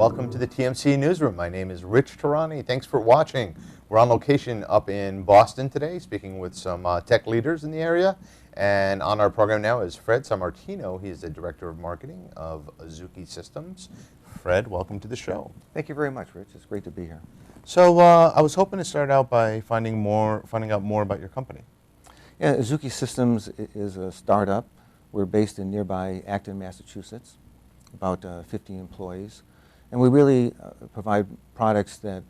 Welcome to the TMC Newsroom. My name is Rich Tehrani. Thanks for watching. We're on location up in Boston today, speaking with some tech leaders in the area. And on our program now is Fred Sammartino. He is the Director of Marketing of Azuki Systems. Fred, welcome to the show. Thank you very much, Rich. It's great to be here. So I was hoping to start out by finding out more about your company. Yeah, Azuki Systems is a startup. We're based in nearby Acton, Massachusetts, about 50 employees. And we really provide products that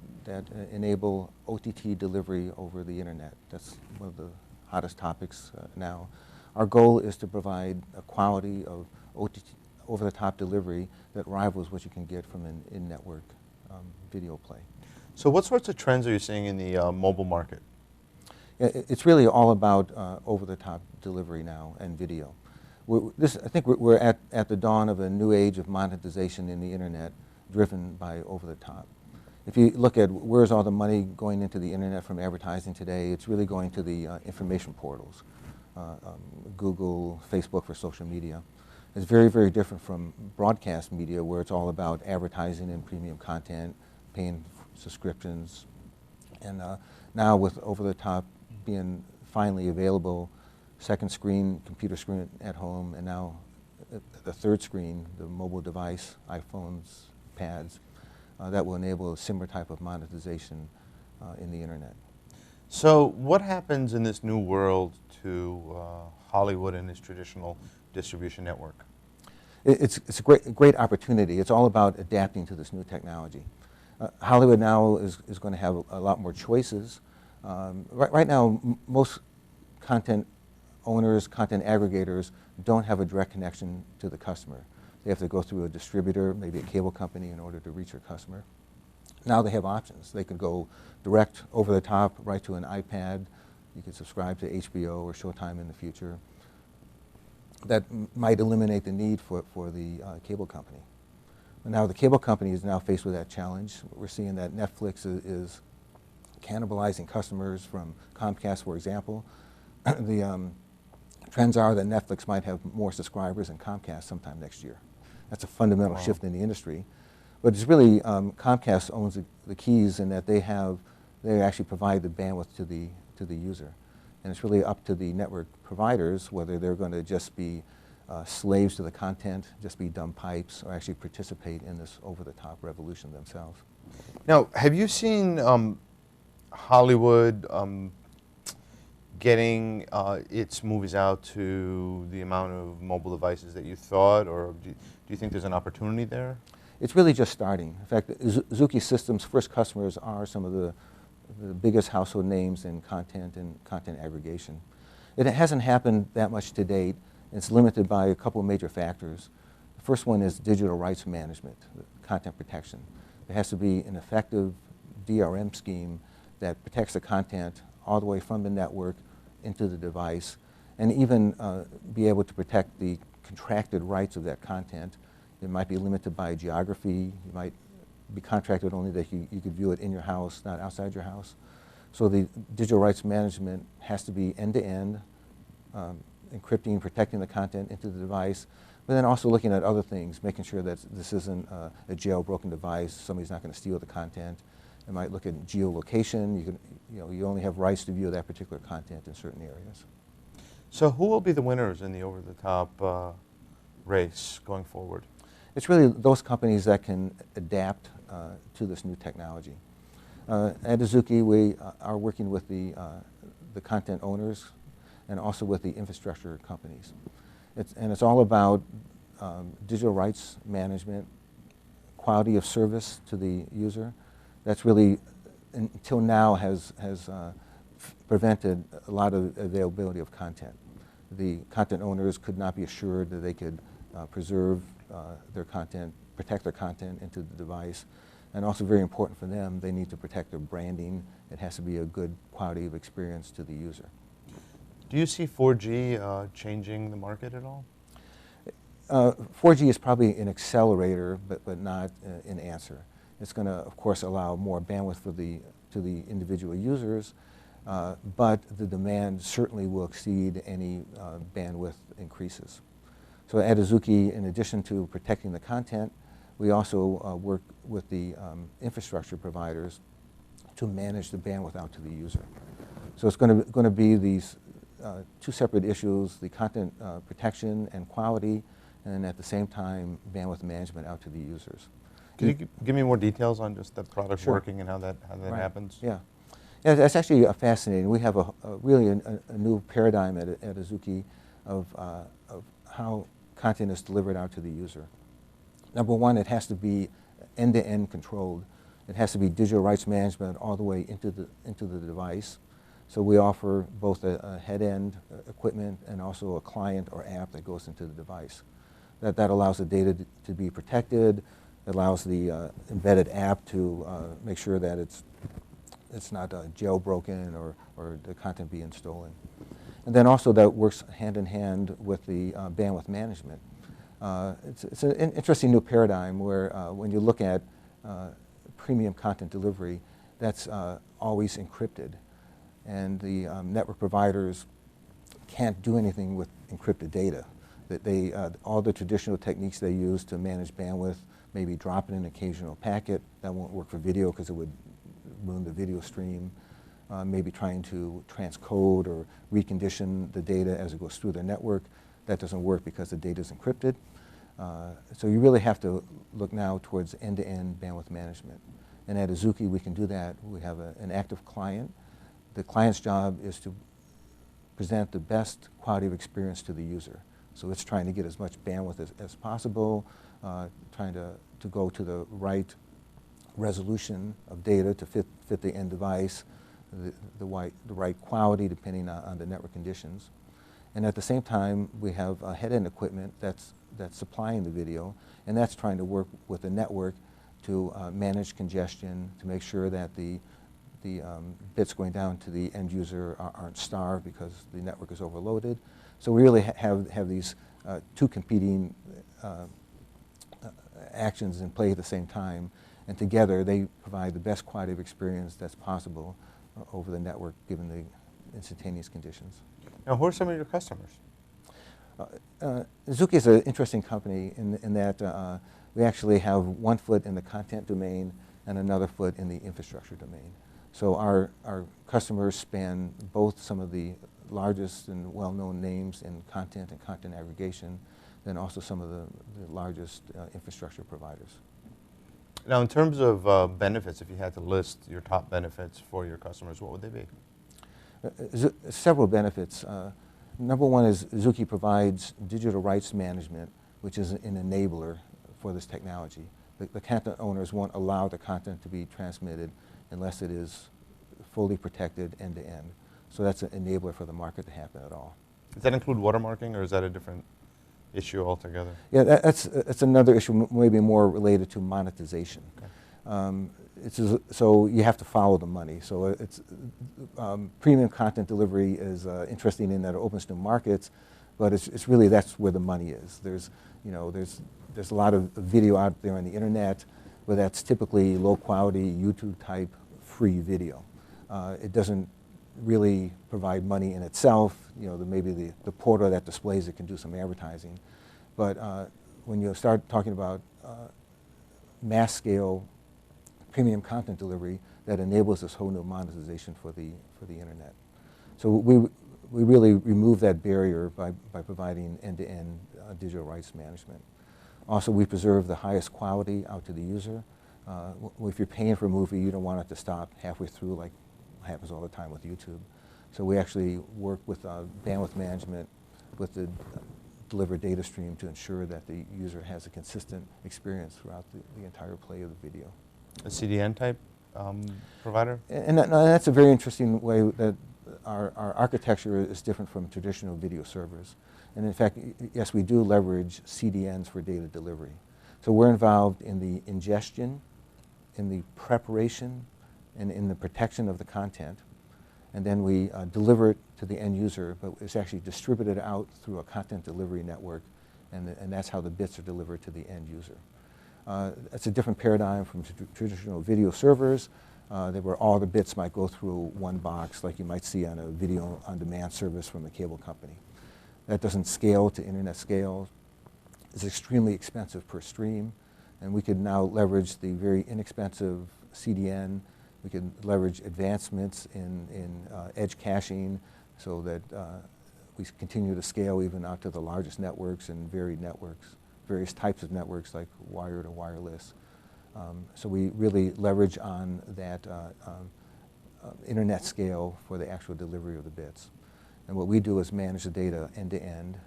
enable OTT delivery over the internet. That's one of the hottest topics now. Our goal is to provide a quality of OTT, over-the-top delivery that rivals what you can get from an in-network video play. So what sorts of trends are you seeing in the mobile market? It's really all about over-the-top delivery now and video. I think we're at the dawn of a new age of monetization in the internet, driven by over-the-top. If you look at where's all the money going into the internet from advertising today, it's really going to the information portals, Google, Facebook for social media. It's very, very different from broadcast media, where it's all about advertising and premium content, paying subscriptions. And now with over-the-top being finally available, second screen, computer screen at home, and now the third screen, the mobile device, iPhones, pads, that will enable a similar type of monetization in the internet. So what happens in this new world to Hollywood and its traditional distribution network? It's a great opportunity. It's all about adapting to this new technology. Hollywood now is going to have a lot more choices. Right now, most content owners, content aggregators don't have a direct connection to the customer. They have to go through a distributor, maybe a cable company, in order to reach their customer. Now they have options. They could go direct over the top right to an iPad. You could subscribe to HBO or Showtime in the future. That might eliminate the need for the cable company. Now the cable company is now faced with that challenge. We're seeing that Netflix is cannibalizing customers from Comcast, for example. The trends are that Netflix might have more subscribers than Comcast sometime next year. That's a fundamental shift in the industry. But it's really, Comcast owns the keys in that they actually provide the bandwidth to the user. And it's really up to the network providers whether they're going to just be slaves to the content, just be dumb pipes, or actually participate in this over-the-top revolution themselves. Now, have you seen Hollywood getting its movies out to the amount of mobile devices that you thought, or do you think there's an opportunity there? It's really just starting. In fact, Azuki Systems' first customers are some of the biggest household names in content and content aggregation. It hasn't happened that much to date. It's limited by a couple of major factors. The first one is digital rights management, content protection. There has to be an effective DRM scheme that protects the content all the way from the network into the device, and even be able to protect the contracted rights of that content. It might be limited by geography. You might be contracted only that you could view it in your house, not outside your house. So the digital rights management has to be end-to-end, encrypting, protecting the content into the device, but then also looking at other things, making sure that this isn't a jailbroken device, somebody's not going to steal the content. It might look at geolocation. You only have rights to view that particular content in certain areas. So who will be the winners in the over-the-top race going forward? It's really those companies that can adapt to this new technology. At Azuki, we are working with the content owners and also with the infrastructure companies. It's all about digital rights management, quality of service to the user. That's really, until now, has prevented a lot of availability of content. The content owners could not be assured that they could preserve their content, protect their content into the device, and also very important for them, they need to protect their branding. It has to be a good quality of experience to the user. Do you see 4G changing the market at all? 4G is probably an accelerator, but not an answer. It's going to, of course, allow more bandwidth to the individual users, but the demand certainly will exceed any bandwidth increases. So at Azuki, in addition to protecting the content, we also work with the infrastructure providers to manage the bandwidth out to the user. So it's going to be these two separate issues, the content protection and quality, and at the same time, bandwidth management out to the users. Can you give me more details on just the product Sure. working and how that happens? Yeah. Yeah, that's actually fascinating. We have really a new paradigm at Azuki of how content is delivered out to the user. Number one, it has to be end-to-end controlled. It has to be digital rights management all the way into the device. So we offer both a head-end equipment and also a client or app that goes into the device. That allows the data to be protected. It allows the embedded app to make sure that it's not jailbroken or the content being stolen. And then also that works hand in hand with the bandwidth management. It's an interesting new paradigm where when you look at premium content delivery, that's always encrypted. And the network providers can't do anything with encrypted data. That all the traditional techniques they use to manage bandwidth, maybe dropping an occasional packet, that won't work for video because it would ruin the video stream. Maybe trying to transcode or recondition the data as it goes through the network. That doesn't work because the data is encrypted. So you really have to look now towards end-to-end bandwidth management. And at Azuki, we can do that. We have an active client. The client's job is to present the best quality of experience to the user. So it's trying to get as much bandwidth as possible, trying to go to the right resolution of data to fit the end device, the right quality depending on the network conditions. And at the same time, we have head-end equipment that's supplying the video, and that's trying to work with the network to manage congestion, to make sure that the bits going down to the end user aren't starved because the network is overloaded. So we really have these two competing actions in play at the same time, and together they provide the best quality of experience that's possible over the network given the instantaneous conditions. Now, who are some of your customers? Azuki is an interesting company in that we actually have one foot in the content domain and another foot in the infrastructure domain. So our customers span both some of the largest and well-known names in content and content aggregation, then also some of the largest infrastructure providers. Now, in terms of benefits, if you had to list your top benefits for your customers, what would they be? Several benefits. Number one is Azuki provides digital rights management, which is an enabler for this technology. The content owners won't allow the content to be transmitted unless it is fully protected end to end. So that's an enabler for the market to happen at all. Does that include watermarking, or is that a different issue altogether? Yeah, that's another issue, maybe more related to monetization. Okay. So you have to follow the money. So premium content delivery is interesting in that it opens new markets, but it's really that's where the money is. There's a lot of video out there on the internet, but that's typically low quality YouTube type free video. It doesn't really provide money in itself. Maybe the portal that displays it can do some advertising, but when you start talking about mass scale premium content delivery, that enables this whole new monetization for the internet. So we really remove that barrier by providing end-to-end digital rights management. Also, we preserve the highest quality out to the user. If you're paying for a movie, you don't want it to stop halfway through like happens all the time with YouTube. So we actually work with bandwidth management with the delivered data stream to ensure that the user has a consistent experience throughout the entire play of the video. A CDN type provider? And that's a very interesting way that our architecture is different from traditional video servers. And in fact, yes, we do leverage CDNs for data delivery. So we're involved in the ingestion, in the preparation, and in the protection of the content. And then we deliver it to the end user, but it's actually distributed out through a content delivery network, and that's how the bits are delivered to the end user. It's a different paradigm from traditional video servers, where all the bits might go through one box, like you might see on a video on-demand service from a cable company. That doesn't scale to internet scale. It's extremely expensive per stream, And we could now leverage the very inexpensive CDN. We could leverage advancements in edge caching so that we continue to scale even out to the largest networks and varied networks, various types of networks like wired or wireless. So we really leverage on that internet scale for the actual delivery of the bits. And what we do is manage the data end to end,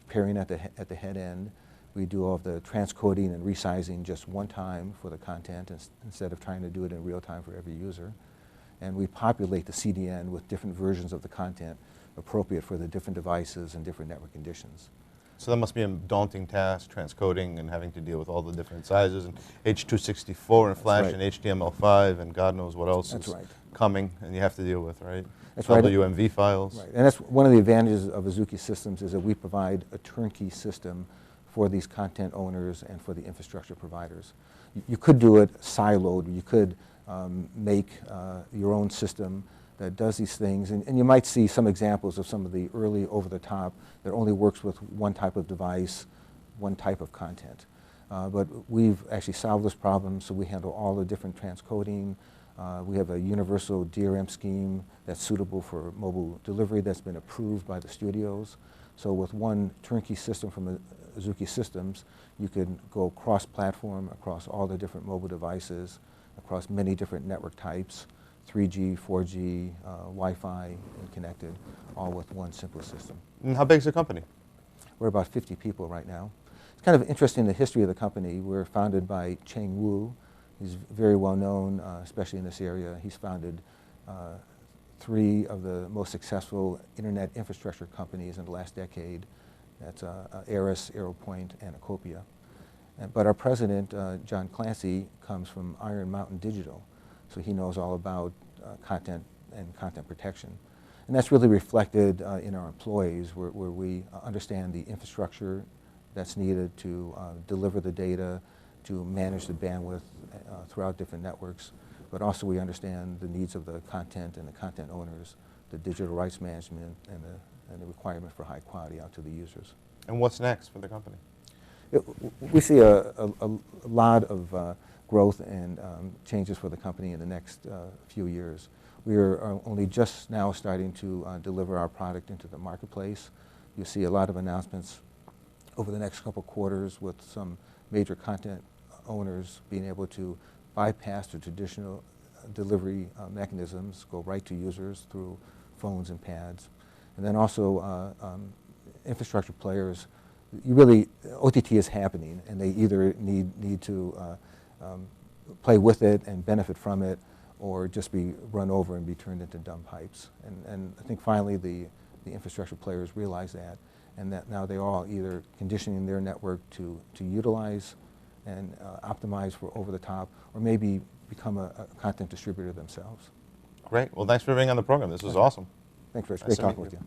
pairing at the head end. We do all of the transcoding and resizing just one time for the content instead of trying to do it in real time for every user. And we populate the CDN with different versions of the content appropriate for the different devices and different network conditions. So that must be a daunting task, transcoding and having to deal with all the different sizes, and H.264 and Flash right. and HTML5 and God knows what else That's is right. coming and you have to deal with, right? That's right. WMV files. Right. And that's one of the advantages of Azuki systems is that we provide a turnkey system for these content owners and for the infrastructure providers. You could do it siloed. You could make your own system that does these things. And you might see some examples of some of the early over-the-top that only works with one type of device, one type of content. But we've actually solved this problem, so we handle all the different transcoding. We have a universal DRM scheme that's suitable for mobile delivery that's been approved by the studios. So with one turnkey system from Azuki Systems, you can go cross-platform across all the different mobile devices, across many different network types, 3G, 4G, Wi-Fi, and connected, all with one simple system. And how big is the company? We're about 50 people right now. It's kind of interesting, the history of the company. We're founded by Cheng Wu. He's very well known, especially in this area. He's founded 3 of the most successful internet infrastructure companies in the last decade. That's Aris, AeroPoint, and Acopia. But our president, John Clancy, comes from Iron Mountain Digital, so he knows all about content and content protection. And that's really reflected in our employees, where we understand the infrastructure that's needed to deliver the data, to manage the bandwidth throughout different networks, but also we understand the needs of the content and the content owners, the digital rights management, and the requirement for high quality out to the users. And what's next for the company? We see a lot of growth and changes for the company in the next few years. We are only just now starting to deliver our product into the marketplace. You'll see a lot of announcements over the next couple quarters with some major content owners being able to bypass the traditional delivery mechanisms, go right to users through phones and pads. And then also infrastructure players, OTT is happening, and they either need to play with it and benefit from it, or just be run over and be turned into dumb pipes. And I think finally the infrastructure players realize that, and that now they're all either conditioning their network to utilize and optimize for over-the-top, or maybe become a content distributor themselves. Great. Well, thanks for being on the program. This was awesome. Thanks, Rich. Nice Great to meet talking with you.